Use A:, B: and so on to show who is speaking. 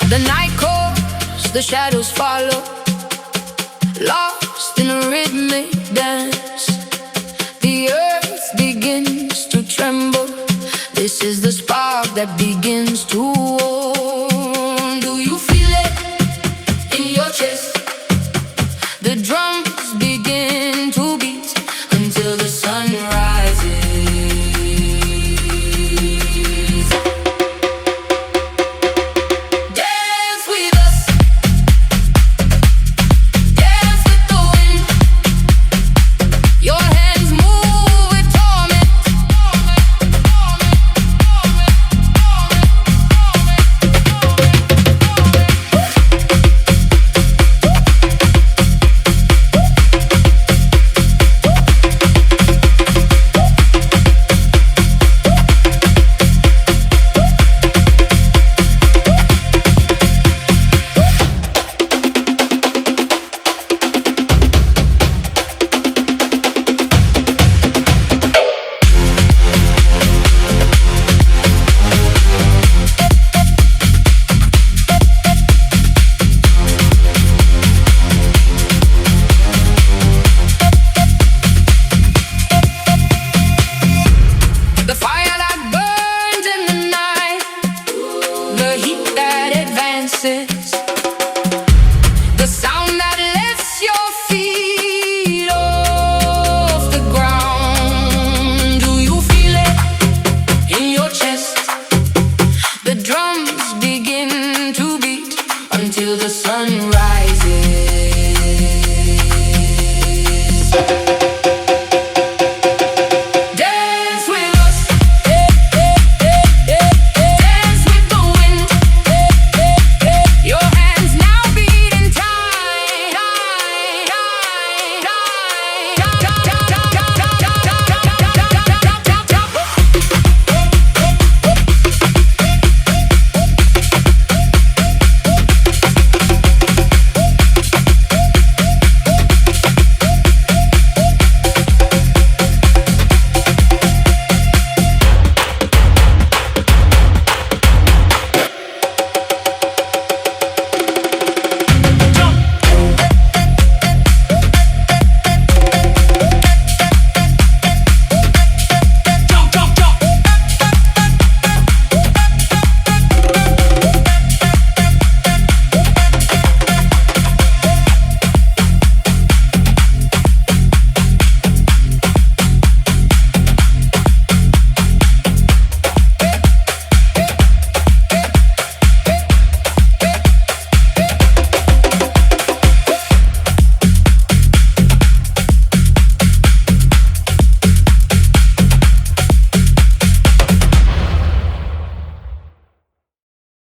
A: The night calls, the shadows follow, lost in a rhythmic dance. The earth begins to tremble. This is the spark that begins to warm. Do you feel it in your chest? The drums begin to beat until the sun rises. Dance with us, dance with the wind. Your hands move with torment. The fire that burns in the night, the heat that advances.